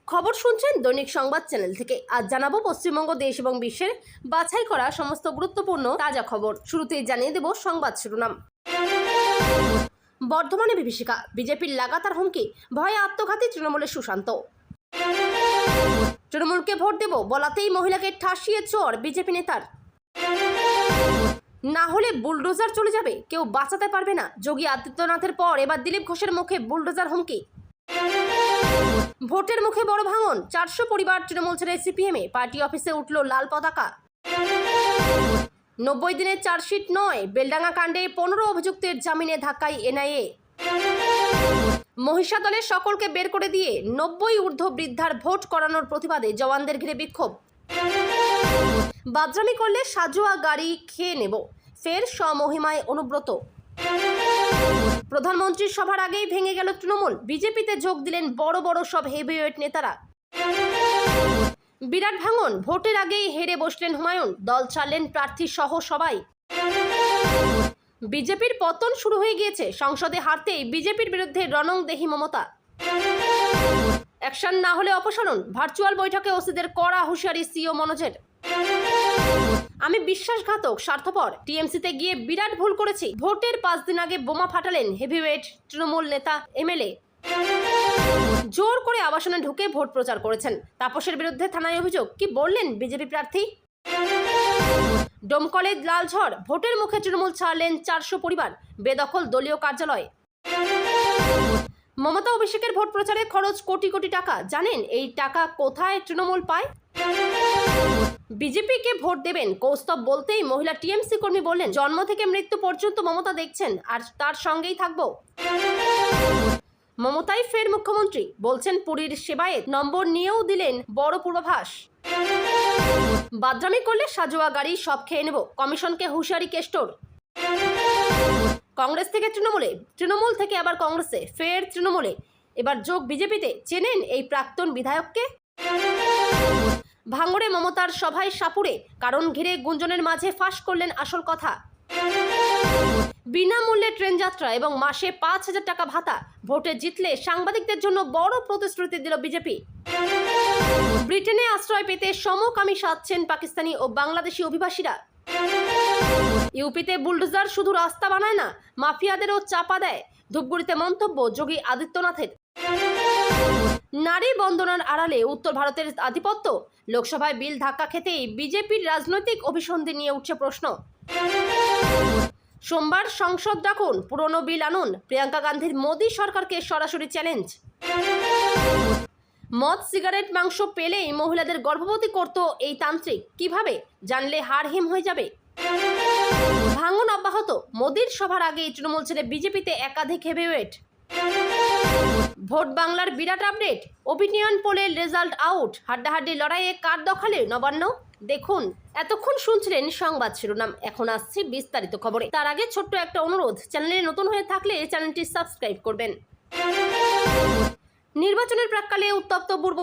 খবর শুনছেন দৈনিক সংবাদ চ্যানেল থেকে। আজ জানাবো পশ্চিমবঙ্গ, দেশ এবং বিশ্বের বাছাই করা সমস্ত গুরুত্বপূর্ণ তাজা খবর। শুরুতেই জানিয়ে দেব সংবাদ শিরোনাম। বর্ধমানে বিভীষিকা, বিজেপির লাগাতার হুমকি, ভয়ে আত্মঘাতী তৃণমূলের সুশান্ত। তৃণমূলকে ভোট দেব বলাতেই মহিলাকে ঠাসিয়ে চর বিজেপি নেতার। না হলে বুলডোজার চলে যাবে, কেউ বাঁচাতে পারবে না। যোগী আদিত্যনাথের পর এবার দিলীপ ঘোষের মুখে বুলডোজার হুমকি। ভোটের মুখে বড় ভাঙন, 400 পরিবার তৃণমূল ছেড়ে সিপিএমে, পার্টি অফিসে উঠল লাল পতাকা। 90 দিনের চার্জশিট নয়, বেলডাঙ্গা কাণ্ডে 15 অভিযুক্তের জামিনে ধাক্কায় এনআইএ। মহিষাদলের সকলকে বের করে দিয়ে 90 ঊর্ধ্ব বৃদ্ধার ভোট করানোর প্রতিবাদে জওয়ানদের ঘিরে বিক্ষোভ। বাদরামি করলে সাজোয়া গাড়ি খেয়ে নেব, ফের স্বমহিমায় অনুব্রত। প্রধানমন্ত্রীর সভার আগেই ভেঙে গেল তৃণমূল, বিজেপিতে যোগ দিলেন বড় বড় সব হেভিওয়েট নেতারা। বিরাট ভাঙন, ভোটের আগেই হেরে বসলেন হুমায়ুন, দল ছাড়লেন প্রার্থী সহ সবাই। বিজেপির পতন শুরু হয়ে গিয়েছে, সংসদে হারতেই বিজেপির বিরুদ্ধে রণংদেহী মমতা। অ্যাকশন না হলে অপসারণ, ভার্চুয়াল বৈঠকে ওসিদের কড়া হুঁশিয়ারি সিও মনোজের। আমি বিশ্বাসঘাতক, স্বার্থপর, টিএমসিতে গিয়ে বিরাট ভুল করেছি। ভোটের 5 দিন আগে বোমা ফাটালেন হেভিওয়েট তৃণমূল নেতা এমএলএ। জোর করে আবাসনে ঢুকে ভোট প্রচার করেছেন। তাপসের বিরুদ্ধে থানায় অভিযোগ, কি বললেন বিজেপি প্রার্থী। ডোমকলে লালঝড়, ভোটের মুখে তৃণমূল ছাড়লেন 400 পরিবার, বেদখল দলীয় কার্যালয়। মমতা অভিষেকের ভোট প্রচারে খরচ কোটি কোটি টাকা, জানেন এই টাকা কোথায় তৃণমূল পায়। বিজেপিকে ভোট দেবেন কৌস্তব বলতেই মহিলা টিএমসি কর্মী বললেন, জন্ম থেকে মৃত্যু পর্যন্ত মমতা দেখছেন আর তার সঙ্গেই থাকবো। মমতাই ফের মুখ্যমন্ত্রী, বলছেন পুরীর সেবায়েত, নম্বর নিয়েও দিলেন বড় পূর্বাভাস। বাদরামি করলে সাজোয়া গাড়ি সব খেয়ে নেব, কমিশনকে হুঁশিয়ারি কেষ্টর। কংগ্রেস থেকে তৃণমূলে, তৃণমূল থেকে আবার কংগ্রেসে, ফের তৃণমূলে, এবার যোগ বিজেপিতে। চেনেন এই প্রাক্তন বিধায়ককে। ভাঙড়ে মমতার সভায় সাপুড়ে, কারণ ঘিরে গুঞ্জনের মাঝে ফাঁস করলেন আসল কথা। বিনামূল্যে ট্রেন যাত্রা এবং মাসে 5,000 টাকা ভাতা, ভোটে জিতলে সাংবাদিকদের জন্য বড় প্রতিশ্রুতি দিল বিজেপি। ব্রিটেনে আশ্রয় পেতে সমকামী সাজছেন পাকিস্তানি ও বাংলাদেশি অভিবাসীরা। ইউপিতে বুলডোজার শুধু রাস্তা বানায় না, মাফিয়াদেরও চাপা দেয়, ধূপগুড়িতে মন্তব্য যোগী আদিত্যনাথের। নারী বন্দনার আড়ালে উত্তর ভারতের আধিপত্য, লোকসভায় বিল ধাক্কা খেতেই বিজেপির রাজনৈতিক অভিসন্ধি নিয়ে উঠছে প্রশ্ন। সোমবার সংসদ ডাকুন, পুরনো বিল আনুন, প্রিয়াঙ্কা গান্ধীর মোদী সরকারকে সরাসরি চ্যালেঞ্জ। মদ, সিগারেট, মাংস পেলেই মহিলাদের গর্ভবতী করত এই তান্ত্রিক, কিভাবে জানলে হাড় হিম হয়ে যাবে। ভাঙন অব্যাহত, মোদীর সভার আগেই তৃণমূল ছেড়ে বিজেপিতে একাধিক হেভিওয়েট। ভোট বাংলার বিরাট আপডেট, ওপিনিয়ন পোলের রেজাল্ট আউট, হাড্ডাহাড্ডি লড়াইয়ে কার দখলে নবান্ন। দেখুন, এতক্ষণ শুনছিলেন সংবাদ শিরোনাম, এখন আসছে বিস্তারিত খবরে। তার আগে ছোট্ট একটা অনুরোধ, চ্যানেলে নতুন হয়ে থাকলে চ্যানেলটি সাবস্ক্রাইব করবেন। নির্বাচনের প্রাক্কালে উত্তপ্ত পূর্ব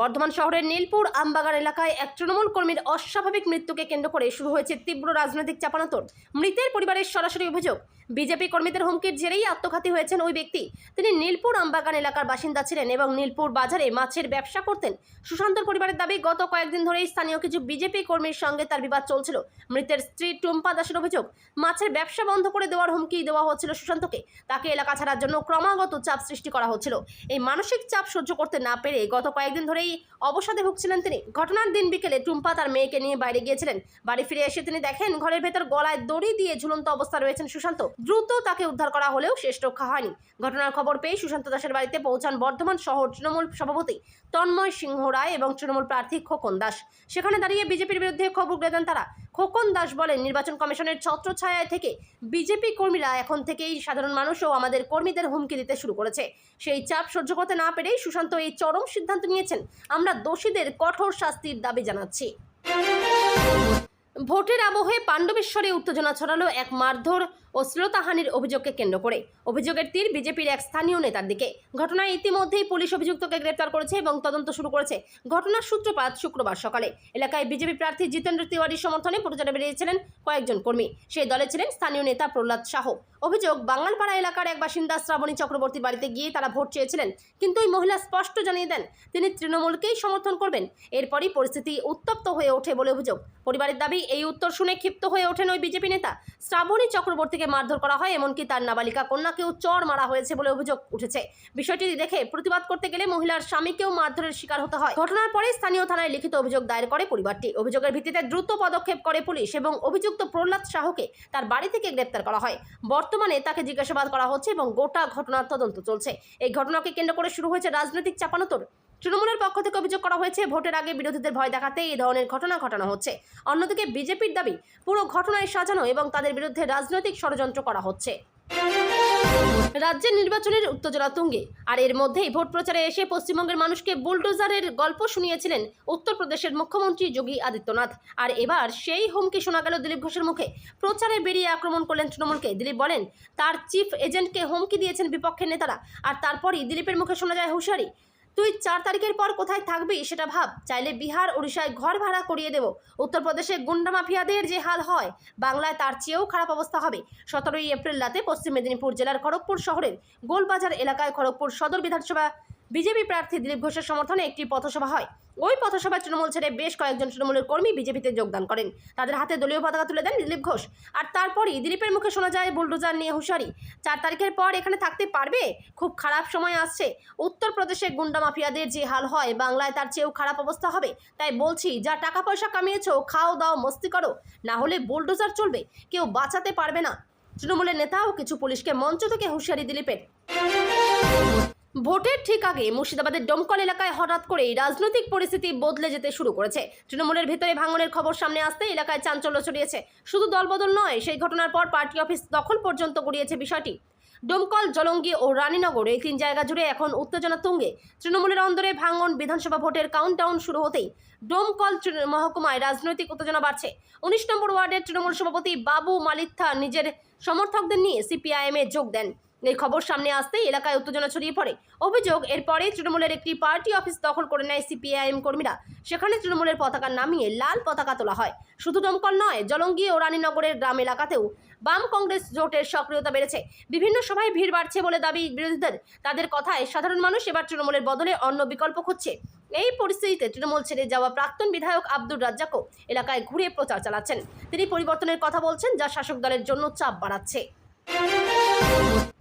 বর্ধমান শহরের নীলপুর আমবাগান এলাকায় এক তৃণমূল কর্মীর অস্বাভাবিক মৃত্যুকে কেন্দ্র করে শুরু হয়েছে তীব্র রাজনৈতিক চাপানোতর। মৃতের পরিবারের সরাসরি অভিযোগ, বিজেপি কর্মীদের হুমকির জেরেই আত্মঘাতী হয়েছেন ওই ব্যক্তি। তিনি নীলপুর আমবাগান এলাকার বাসিন্দা ছিলেন এবং নীলপুর বাজারে মাছের ব্যবসা করতেন। সুশান্তর পরিবারের দাবি, গত কয়েকদিন ধরেই স্থানীয় কিছু বিজেপি কর্মীর সঙ্গে তার বিবাদ চলছিল। মৃতের স্ত্রী টুম্পা দাসের অভিযোগ, মাছের ব্যবসা বন্ধ করে দেওয়ার হুমকি দেওয়া হচ্ছিল সুশান্তকে। তাকে এলাকা ছাড়ার জন্য ক্রমাগত চাপ সৃষ্টি করা হচ্ছিল। এই মানসিক চাপ সহ্য করতে না পেরে গত কয়েকদিন ধরেই অবসাদে ভুগছিলেন তিনি। ঘটনার দিন বিকেলে টুম্পা তার মেয়েকে নিয়ে বাইরে গিয়েছিলেন। বাড়ি ফিরে এসে তিনি দেখেন ঘরের ভেতর গলায় দড়ি দিয়ে ঝুলন্ত অবস্থা রয়েছেন সুশান্ত। দ্রুত তাকে উদ্ধার করা হলেও শেষ রক্ষা হয়নি। ঘটনার খবর পেয়ে সুশান্ত দাসের বাড়িতে পৌঁছান বর্ধমান শহর তৃণমূল সভাপতি তন্ময় সিংহ রায় এবং তৃণমূল প্রার্থী খোকন দাস। সেখানে দাঁড়িয়ে বিজেপির বিরুদ্ধে ক্ষোভ উগরে দেন তারা। খোকন দাস বলেন, নির্বাচন কমিশনের ছত্রছায়ায় থেকে বিজেপি কর্মীরা এখন থেকেই সাধারণ মানুষ ও আমাদের কর্মীদের হুমকি দিতে শুরু করেছে। সেই চাপ সহ্য করতে না পেরেই সুশান্ত এই চরম সিদ্ধান্ত নিয়েছেন। আমরা দোষীদের কঠোর শাস্তির দাবি জানাচ্ছি। ভোটের আবহে পাণ্ডবেশ্বরে উত্তেজনা ছড়ালো এক মারধর শ্লীলতাহানির অভিযোগকে কেন্দ্র করে। অভিযোগের তীর বিজেপির এক স্থানীয় নেতার দিকে। ঘটনায় ইতিমধ্যেই পুলিশ অভিযুক্তকে গ্রেপ্তার করেছে এবং তদন্ত শুরু করেছে। ঘটনার সূত্রপাত শুক্রবার সকালে। এলাকায় বিজেপি প্রার্থী জিতেন্দ্র তিওয়ারির সমর্থনে প্রচারে বেরিয়েছিলেন কয়েকজন কর্মী। সেই দলে ছিলেন স্থানীয় নেতা প্রহ্লাদ সাহ। অভিযোগ, বাঙালপাড়া এলাকার এক বাসিন্দা শ্রাবণী চক্রবর্তীর বাড়িতে গিয়ে তারা ভোট চেয়েছিলেন, কিন্তু ওই মহিলা স্পষ্ট জানিয়ে দেন তিনি তৃণমূলকেই সমর্থন করবেন। এরপরই পরিস্থিতি উত্তপ্ত হয়ে ওঠে বলে অভিযোগ। পরিবারের দাবি, এই উত্তর শুনে ক্ষিপ্ত হয়ে ওঠেন ওই বিজেপি নেতা। শ্রাবণী চক্রবর্তীকে মারধর করা হয়, এমনকি তার নাবালিকা কন্যাকেও চড় মারা হয়েছে বলে অভিযোগ উঠেছে। বিষয়টি দেখে প্রতিবাদ করতে গেলে মহিলার স্বামীকেও মারধরের শিকার হতে হয়। ঘটনার পরে স্থানীয় থানায় লিখিত অভিযোগ দায়ের করে পরিবারটি। অভিযোগের ভিত্তিতে দ্রুত পদক্ষেপ করে পুলিশ এবং অভিযুক্ত প্রহ্লাদ সাহকে তার বাড়ি থেকে গ্রেপ্তার করা হয়। বর্তমানে তাকে জিজ্ঞাসাবাদ করা হচ্ছে এবং গোটা ঘটনার তদন্ত চলছে। এই ঘটনাকে কেন্দ্র করে শুরু হয়েছে রাজনৈতিক চাপানোতর। তৃণমূলের পক্ষ থেকে অভিযোগ করা হয়েছে, ভোটের আগে বিরোধীদের ভয় দেখাতে এই ধরনের ঘটনা ঘটানো হচ্ছে। অন্যদিকে বিজেপির দাবি, পুরো ঘটনায় সাজানো এবং তাদের বিরুদ্ধে রাজনৈতিক ষড়যন্ত্র করা হচ্ছে। রাজ্যের নির্বাচনের উত্তেজনা তুঙ্গে, আর এর মধ্যেই ভোট প্রচারে এসে পশ্চিমবঙ্গের মানুষকে বুলডোজারের গল্প শুনিয়েছিলেন উত্তরপ্রদেশের মুখ্যমন্ত্রী যোগী আদিত্যনাথ। আর এবার সেই হুমকি শোনা গেল দিলীপ ঘোষের মুখে। প্রচারে বেরিয়ে আক্রমণ করলেন তৃণমূলকে। দিলীপ বলেন, তার চিফ এজেন্টকে হুমকি দিয়েছেন বিপক্ষের নেতারা। আর তারপরই দিলীপের মুখে শোনা যায় হুঁশিয়ারি, তুই 4 তারিখের পর কোথায় থাকবি সেটা ভাব, চাইলে বিহার ওড়িশায় ঘর ভাড়া করিয়ে দেব। উত্তরপ্রদেশে গুন্ডা মাফিয়াদের যে হাল হয়, বাংলায় তার চেয়েও খারাপ অবস্থা হবে। 17ই এপ্রিল রাতে পশ্চিম মেদিনীপুর জেলার খড়গপুর শহরের গোলবাজার এলাকায় খড়গপুর সদর বিধানসভা বিজেপি প্রার্থী দিলীপ ঘোষের সমর্থনে একটি পথসভা হয়। ওই পথসভায় তৃণমূল ছেড়ে বেশ কয়েকজন তৃণমূলের কর্মী বিজেপিতে যোগদান করেন। তাদের হাতে দলীয় পতাকা তুলে দেন দিলীপ ঘোষ। আর তারপরই দিলীপের মুখে শোনা যায় বুলডোজার নিয়ে হুঁশিয়ারি, 4 তারিখের পর এখানে থাকতে পারবে, খুব খারাপ সময় আসছে। উত্তরপ্রদেশে গুন্ডা মাফিয়াদের যে হাল হয়, বাংলায় তার চেয়েও খারাপ অবস্থা হবে। তাই বলছি, যা টাকা পয়সা কামিয়েছো, খাও দাও মস্তি করো, না হলে বুলডোজার চলবে, কেউ বাঁচাতে পারবে না। তৃণমূলের নেতা ও কিছু পুলিশকে মঞ্চ থেকে হুঁশিয়ারি দিলীপের। ভোটের ঠিক আগে মুর্শিদাবাদের ডোমকল এলাকায় হঠাৎ করেই রাজনৈতিক পরিস্থিতি বদলে যেতে শুরু করেছে। তৃণমূলের ভেতরে ভাঙনের খবর সামনে আসতে এলাকায় চাঞ্চল্য ছড়িয়েছে। শুধু দলবদল নয়, সেই ঘটনার পর পার্টি অফিস দখল পর্যন্ত গড়িয়েছে বিষয়টি। ডোমকল, জলঙ্গি ও রানীনগর, এই 3 জায়গা জুড়ে এখন উত্তেজনা তুঙ্গে। তৃণমূলের অন্দরে ভাঙন। বিধানসভা ভোটের কাউন্টডাউন শুরু হতেই ডোমকল মহকুমায় রাজনৈতিক উত্তেজনা বাড়ছে। 19 নম্বর ওয়ার্ডের তৃণমূল সভাপতি বাবু মালিথা নিজের সমর্থকদের নিয়ে সিপিআইএমে যোগ দেন। এই খবর সামনে আসতেই এলাকায় উত্তেজনা ছড়িয়ে পড়ে। অভিযোগ, এরপরে তৃণমূলের একটি পার্টি অফিস দখল করে নেয় সিপিআইএম কর্মীরা। সেখানে তৃণমূলের পতাকা নামিয়ে লাল পতাকা তোলা হয়। শুধু দমকল নয়, জলঙ্গি ও রানীনগরের গ্রাম এলাকাতেও বাম কংগ্রেস জোটের সক্রিয়তা বেড়েছে। বিভিন্ন সভায় ভিড় বাড়ছে বলে দাবি বিরোধীদের। তাদের কথায় সাধারণ মানুষ এবার তৃণমূলের বদলে অন্য বিকল্প খুঁজছে। এই পরিস্থিতিতে তৃণমূল ছেড়ে যাওয়া প্রাক্তন বিধায়ক আব্দুর রাজ্জাকও এলাকায় ঘুরে প্রচার চালাচ্ছেন। তিনি পরিবর্তনের কথা বলছেন, যা শাসক দলের জন্য চাপ বাড়াচ্ছে।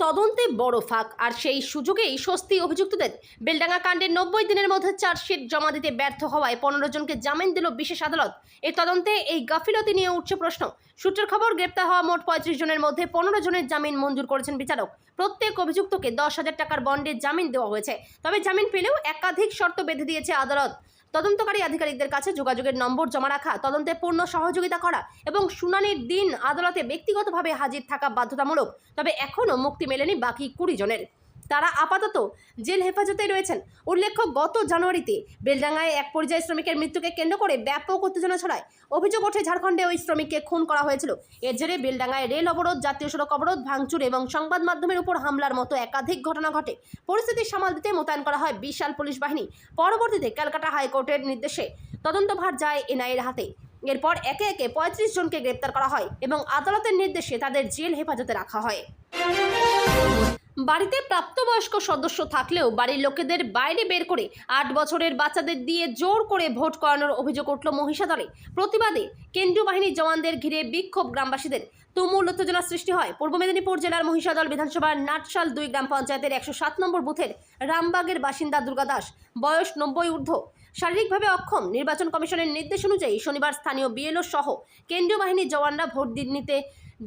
তদন্তে বড় ফাঁক, আর সেই সুযোগেই স্বস্তি অভিযুক্তদের। বেলডাঙ্গা কাণ্ডে 90 দিনের মধ্যে চার্জশিট জমা দিতে ব্যর্থ হওয়ায় 15 জনকে জামিন দিল বিশেষ আদালত। এই তদন্তে এই গাফিলতি নিয়ে উঠছে প্রশ্ন। সূত্রের খবর, গ্রেপ্তার হওয়া মোট 35 জনের মধ্যে 15 জনের জামিন মঞ্জুর করেছেন বিচারক। প্রত্যেক অভিযুক্তকে 10,000 টাকার বন্ডে জামিন দেওয়া হয়েছে। তবে জামিন পেলেও একাধিক শর্ত বেঁধে দিয়েছে আদালত। তদন্তকারী আধিকারিকদের কাছে যোগাযোগের নম্বর জমা রাখা, তদন্তে পূর্ণ সহযোগিতা করা এবং শুনানির দিন আদালতে ব্যক্তিগতভাবে হাজির থাকা বাধ্যতামূলক। তবে এখনও মুক্তি মেলেনি বাকি 20 জনের। তারা আপাতত জেল হেফাজতে রয়েছেন। উল্লেখ্য, গত জানুয়ারিতে বেলডাঙ্গায় এক পরিযায়ী শ্রমিকের মৃত্যুকে কেন্দ্র করে ব্যাপক উত্তেজনা ছড়ায়। অভিযোগ ওঠে, ঝাড়খণ্ডে ওই শ্রমিককে খুন করা হয়েছিল। এর জেরে বেলডাঙ্গায় রেল অবরোধ, জাতীয় সড়ক অবরোধ, ভাঙচুর এবং সংবাদ মাধ্যমের উপর হামলার মতো একাধিক ঘটনা ঘটে। পরিস্থিতি সামাল দিতে মোতায়েন করা হয় বিশাল পুলিশ বাহিনী। পরবর্তীতে ক্যালকাটা হাইকোর্টের নির্দেশে তদন্তভার যায় এনআইএর হাতে। এরপর একে একে 35 জনকে গ্রেপ্তার করা হয় এবং আদালতের নির্দেশে তাদের জেল হেফাজতে রাখা হয়। বাড়িতে প্রাপ্তবয়স্ক সদস্য থাকলেও বাড়ির লোকেদের বাইরে বের করে 8 বছরের বাচ্চাদের দিয়ে জোর করে ভোট করানোর অভিযোগ উঠল মহিষাদলে। প্রতিবাদে কেন্দ্রীয় বাহিনীর জওয়ানদের ঘিরে বিক্ষোভ গ্রামবাসীদের। তুমুল উত্তেজনা সৃষ্টি হয় পূর্ব মেদিনীপুর জেলার মহিষাদল বিধানসভার নাটশাল 2 গ্রাম পঞ্চায়েতের 107 নম্বর বুথের রামবাগের বাসিন্দা দুর্গা দাস, বয়স 90 ঊর্ধ্ব, শারীরিকভাবে অক্ষম। নির্বাচন কমিশনের নির্দেশ অনুযায়ী শনিবার স্থানীয় বিএলও সহ কেন্দ্রীয় বাহিনীর জওয়ানরা ভোট নিতে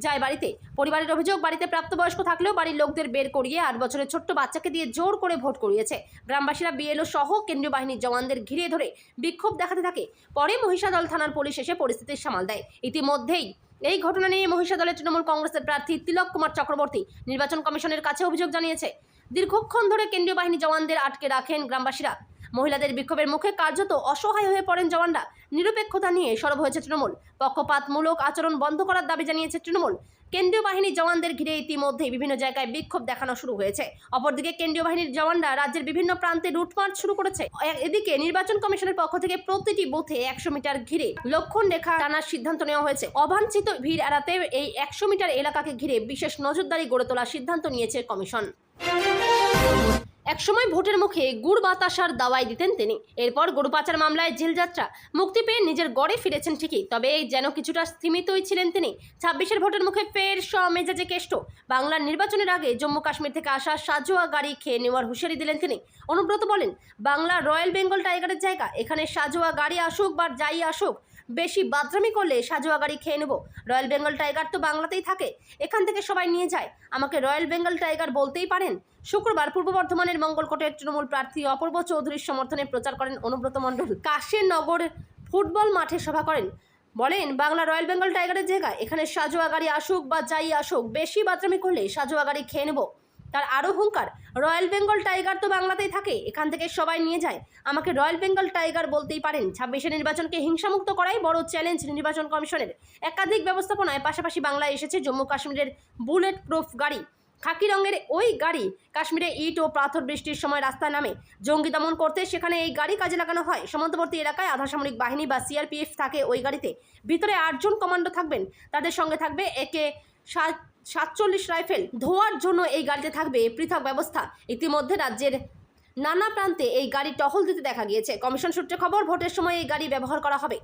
যায় বাড়িতে। পরিবারের অভিযোগ, বাড়িতে প্রাপ্তবয়স্ক থাকলেও বাড়ির লোকদের বের করিয়ে 8 বছরের ছোট্ট বাচ্চাকে দিয়ে জোর করে ভোট করিয়েছে। গ্রামবাসীরা বিএলও সহ কেন্দ্রীয় বাহিনীর জওয়ানদের ঘিরে ধরে বিক্ষোভ দেখাতে থাকে। পরে মহিষাদল থানার পুলিশ এসে পরিস্থিতি সামাল দেয়। ইতিমধ্যেই এই ঘটনা নিয়ে মহিষাদলের তৃণমূল কংগ্রেসের প্রার্থী তিলক কুমার চক্রবর্তী নির্বাচন কমিশনের কাছে অভিযোগ জানিয়েছে। দীর্ঘক্ষণ ধরে কেন্দ্রীয় বাহিনী জওয়ানদের আটকে রাখেন গ্রামবাসীরা। মহিলাদের বিক্ষোভের মুখে কার্যত অসহায় হয়ে পড়েন জওয়ানরা। নিরপেক্ষতা নিয়ে সরব হয়েছে তৃণমূল। পক্ষপাতমূলক আচরণ বন্ধ করার দাবি জানিয়েছে তৃণমূল। কেন্দ্রীয় বাহিনীর জওয়ানদের ঘিরে ইতিমধ্যেই বিভিন্ন জায়গায় বিক্ষোভ দেখানো শুরু হয়েছে। অপরদিকে কেন্দ্রীয় বাহিনীর জওয়ানরা রাজ্যের বিভিন্ন প্রান্তে রুটমার্চ শুরু করেছে। এদিকে নির্বাচন কমিশনের পক্ষ থেকে প্রতিটি বুথে 100 মিটার ঘিরে লক্ষণ রেখা টানার সিদ্ধান্ত নেওয়া হয়েছে। অবাঞ্ছিত ভিড় এড়াতে এই 100 মিটার এলাকাকে ঘিরে বিশেষ নজরদারি গড়ে তোলার সিদ্ধান্ত নিয়েছে কমিশন। একসময় ভোটের মুখে গুড় বাতাসার দাওয়াই দিতেন তিনি। এরপর গরু পাচার মামলায় জেলযাত্রা, মুক্তি পেয়ে নিজের গড়ে ফিরেছেন ঠিকই, তবে যেন কিছুটা স্থিমিতই ছিলেন তিনি। 26-এর ভোটের মুখে ফের মেজাজে কেষ্ট। বাংলার নির্বাচনের আগে জম্মু কাশ্মীর থেকে আসা সাজোয়া গাড়ি খেয়ে নেওয়ার হুঁশিয়ারি দিলেন তিনি। অনুব্রত বলেন, বাংলা রয়্যাল বেঙ্গল টাইগারের জায়গা, এখানে সাজোয়া গাড়ি আসুক বা যাই আসুক, বেশি বাদরামি করলে সাজোয়া গাড়ি খেয়ে নেব। রয়্যাল বেঙ্গল টাইগার তো বাংলাতেই থাকে, এখান থেকে সবাই নিয়ে যায়, আমাকে রয়্যাল বেঙ্গল টাইগার বলতেই পারেন। শুক্রবার পূর্ব বর্ধমানের মঙ্গলকোটের তৃণমূল প্রার্থী অপূর্ব চৌধুরীর সমর্থনে প্রচার করেন অনুব্রত মণ্ডল। কাশীনগর ফুটবল মাঠে সভা করেন। বলেন, বাংলা রয়্যাল বেঙ্গল টাইগারের জায়গা, এখানে সাজোয়া গাড়ি আসুক বা যাই আসুক, বেশি বাদরামি করলে সাজোয়া গাড়ি খেয়ে নেব। তার আরও হুঙ্কার, রয়্যাল বেঙ্গল টাইগার তো বাংলাতেই থাকে, এখান থেকে সবাই নিয়ে যায়, আমাকে রয়্যাল বেঙ্গল টাইগার বলতেই পারেন। 26-এর নির্বাচনকে হিংসামুক্ত করাই বড় চ্যালেঞ্জ নির্বাচন কমিশনের। একাধিক ব্যবস্থাপনায় পাশাপাশি বাংলায় এসেছে জম্মু কাশ্মীরের বুলেট প্রুফ গাড়ি। খাকি রঙের ওই গাড়ি কাশ্মীরে ইট ও পাথর বৃষ্টির সময় রাস্তায় নামে। জঙ্গি দমন করতে সেখানে এই গাড়ি কাজে লাগানো হয়। সীমান্তবর্তী এলাকায় আধা সামরিক বাহিনী বা সিআরপিএফ থাকে ওই গাড়িতে। ভিতরে 8 জন কমান্ডো থাকবেন, তাদের সঙ্গে থাকবে AK-47 রাইফেল। ধোয়ার জন্য এই গাড়িতে থাকবে পৃথক ব্যবস্থা। ইতিমধ্যে রাজ্যের নানা প্রান্তে এই গাড়ি টহল দিতে দেখা গিয়েছে। কমিশন সূত্রে খবর, ভোটের সময় এই গাড়ি ব্যবহার করা হবে।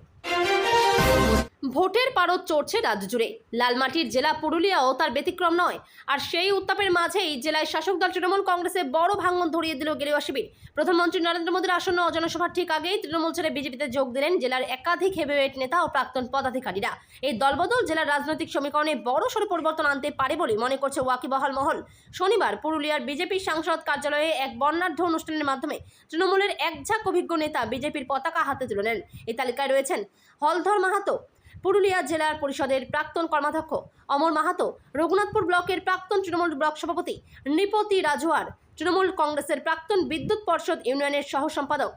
ভোটের পারদ চড়ছে রাজ্য জুড়ে। লালমাটির জেলা পুরুলিয়াও তার ব্যতিক্রম নয়। আর সেই উত্তাপের মাঝেই জেলায় শাসক দল তৃণমূল কংগ্রেসে বড় ভাঙন ধরিয়ে দিল গেরুয়া শিবির। প্রধানমন্ত্রী নরেন্দ্র মোদীর আসন্ন জনসভার ঠিক আগেই তৃণমূল ছেড়ে বিজেপিতে যোগ দিলেন জেলার একাধিক হেভিওয়েট নেতা ও প্রাক্তন পদাধিকারীরা। এই দলবদল জেলার রাজনৈতিক সমীকরণে বড়সড় পরিবর্তন আনতে পারে বলে মনে করছে ওয়াকিবহাল মহল। শনিবার পুরুলিয়ার বিজেপি সাংসদ কার্যালয়ে এক বর্ণাঢ্য অনুষ্ঠানের মাধ্যমে তৃণমূলের একঝাঁক অভিজ্ঞ নেতা বিজেপির পতাকা হাতে তুলে নেন। এই তালিকায় রয়েছেন হলধর মাহাতো, পুরুলিয়া জেলার পরিষদের প্রাক্তন কর্মাধ্যক্ষ; অমর মাহাতো, রঘুনাথপুর ব্লকের প্রাক্তন তৃণমূল ব্লক সভাপতি; নৃপতি রাজওয়ার, তৃণমূল কংগ্রেসের প্রাক্তন বিদ্যুৎ পর্ষদ ইউনিয়নের সহ সম্পাদক;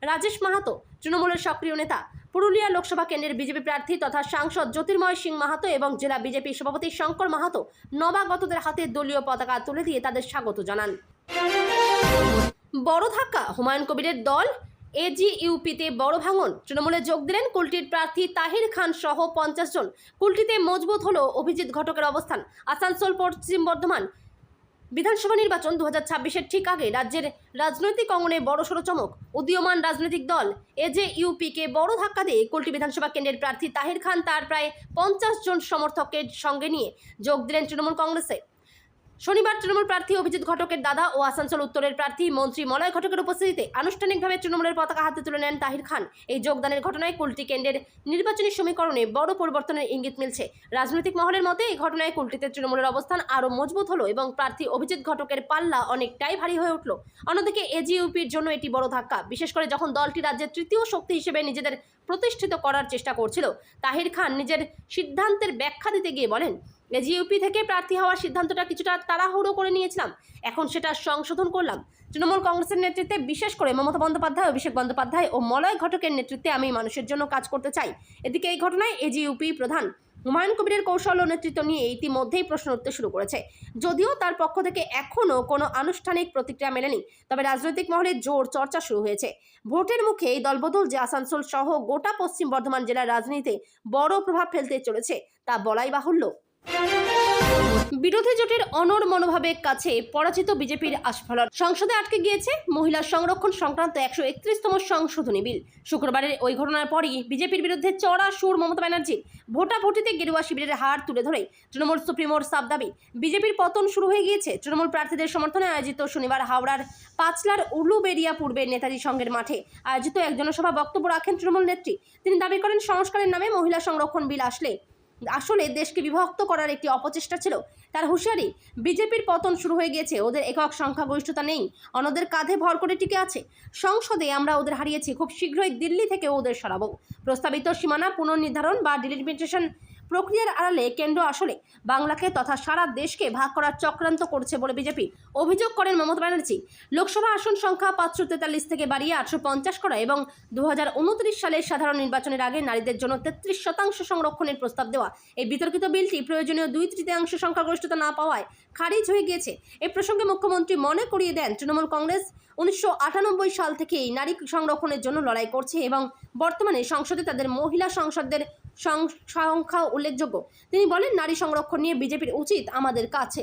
রাজেশ মাহাতো, তৃণমূলের সক্রিয় নেতা; পুরুলিয়া লোকসভা কেন্দ্রের বিজেপি প্রার্থী তথা সাংসদ জ্যোতির্ময় সিং মাহাতো এবং জেলা বিজেপি সভাপতি শঙ্কর মাহাতো নবাগতদের হাতে দলীয় পতাকা তুলে দিয়ে তাদের স্বাগত জানান। বড় ধাক্কা, হুমায়ুন কবিরের দল এজিইউপিতে বড় ভাঙন। তৃণমূলে যোগ দিলেন কুলটির প্রার্থী তাহির খান সহ 50 জন। কুলটিতে মজবুত হলো অভিজিৎ ঘটকের অবস্থান। আসানসোল পশ্চিম বর্ধমান বিধানসভা নির্বাচন 2026-এর ঠিক আগে রাজ্যের রাজনৈতিক অঙ্গনে বড়সড় চমক। উদীয়মান রাজনৈতিক দল এজেইউপিকে বড় ধাক্কা দিয়ে কুলটি বিধানসভা কেন্দ্রের প্রার্থী তাহির খান তার প্রায় 50 জন সমর্থকের সঙ্গে নিয়ে যোগ দিলেন তৃণমূল কংগ্রেসে। শনিবার তৃণমূল প্রার্থী অভিজিৎ ঘটকের দাদা ও আসানসোল উত্তরের প্রার্থী মন্ত্রী মলয় ঘটকের উপস্থিতিতে আনুষ্ঠানিকভাবে তৃণমূলের পতাকা হাতে তুলে নেন তাহির খান। এই যোগদানের ঘটনায় কুলটি কেন্দ্রের নির্বাচনী সমীকরণে বড় পরিবর্তনের ইঙ্গিত মিলছে। রাজনৈতিক মহলের মতে এই ঘটনায় কুলটিতে তৃণমূলের অবস্থান আরও মজবুত হলো এবং প্রার্থী অভিজিৎ ঘটকের পাল্লা অনেকটাই ভারী হয়ে উঠল। অন্যদিকে এজিইউপির জন্য এটি বড় ধাক্কা, বিশেষ করে যখন দলটি রাজ্যের তৃতীয় শক্তি হিসেবে নিজেদের প্রতিষ্ঠিত করার চেষ্টা করছিল। তাহির খান নিজের সিদ্ধান্তের ব্যাখ্যা দিতে গিয়ে বলেন, এজিইউপি থেকে প্রার্থী হওয়ার সিদ্ধান্তটা কিছুটা তাড়াহুড়ো করে নিয়েছিলাম, এখন সেটা সংশোধন করলাম। তৃণমূল কংগ্রেসের নেতৃত্বে, বিশেষ করে মমতা বন্দ্যোপাধ্যায়, অভিষেক বন্দ্যোপাধ্যায় ও মলয় ঘটকের নেতৃত্বে আমি মানুষের জন্য কাজ করতে চাই। এদিকে এই ঘটনায় এজিইউপি প্রধান হুমায়ুন কবিরের কৌশল ও নেতৃত্ব নিয়ে ইতিমধ্যেই প্রশ্ন উঠতে শুরু করেছে। যদিও তার পক্ষ থেকে এখনও কোনো আনুষ্ঠানিক প্রতিক্রিয়া মেলেনি, তবে রাজনৈতিক মহলে জোর চর্চা শুরু হয়েছে। ভোটের মুখে এই দলবদল যে আসানসোল সহ গোটা পশ্চিম বর্ধমান জেলার রাজনীতিতে বড় প্রভাব ফেলতে চলেছে তা বলাই বাহুল্য। বিরোধী জোটের অনড় মনোভাবের কাছে পরাজিত বিজেপির আস্ফালন। সংসদে আটকে গিয়েছে মহিলা সংরক্ষণ সংক্রান্ত 131তম সংশোধনী বিল। শুক্রবারের ওই ঘটনার পরই বিজেপির বিরুদ্ধে চড়া সুর মমতা ব্যানার্জির। ভোটাভুটিতে গেরুয়া শিবিরের হার তুলে ধরে তৃণমূল সুপ্রিমোর সাফ দাবি, বিজেপির পতন শুরু হয়ে গিয়েছে। তৃণমূল প্রার্থীদের সমর্থনে আয়োজিত শনিবার হাওড়ার পাঁচলার উলুবেড়িয়া পূর্বের নেতাজি সংঘের মাঠে আয়োজিত এক জনসভা বক্তব্য রাখেন তৃণমূল নেত্রী। তিনি দাবি করেন, সংস্কারের নামে মহিলা সংরক্ষণ বিল আসলে দেশকে বিভক্ত করার একটি অপচেষ্টা ছিল। তার হুঁশিয়ারি, বিজেপির পতন শুরু হয়ে গিয়েছে, ওদের একক সংখ্যাগরিষ্ঠতা নেই, অন্যদের কাঁধে ভর করে টিকে আছে। সংসদে আমরা ওদের হারিয়েছি, খুব শীঘ্রই দিল্লি থেকে ওদের সরাবো। প্রস্তাবিত সীমানা পুনর্নির্ধারণ বা ডিলিমিটেশন প্রক্রিয়ার আড়ালে কেন্দ্র আসলে বাংলাকে তথা সারা দেশকে ভাগ করার চক্রান্ত করছে বলে বিজেপি অভিযোগ করেন মমতা ব্যানার্জি। লোকসভা আসন সংখ্যা 543 থেকে বাড়িয়ে 850 করা এবং 2029 সালের সাধারণ নির্বাচনের আগে নারীদের জন্য 33% সংরক্ষণের প্রস্তাব দেওয়া এই বিতর্কিত বিলটি প্রয়োজনীয় 2/3 সংখ্যাগরিষ্ঠতা না পাওয়ায় খারিজ হয়ে গিয়েছে। এই প্রসঙ্গে মুখ্যমন্ত্রী মনে করিয়ে দেন, তৃণমূল কংগ্রেস 1998 সাল থেকেই নারী সংরক্ষণের জন্য লড়াই করছে এবং বর্তমানে সংসদে তাদের মহিলা সাংসদদের সংখ্যা উল্লেখযোগ্য। তিনি বলেন, নারী সংরক্ষণ নিয়ে বিজেপির উচিত আমাদের কাছে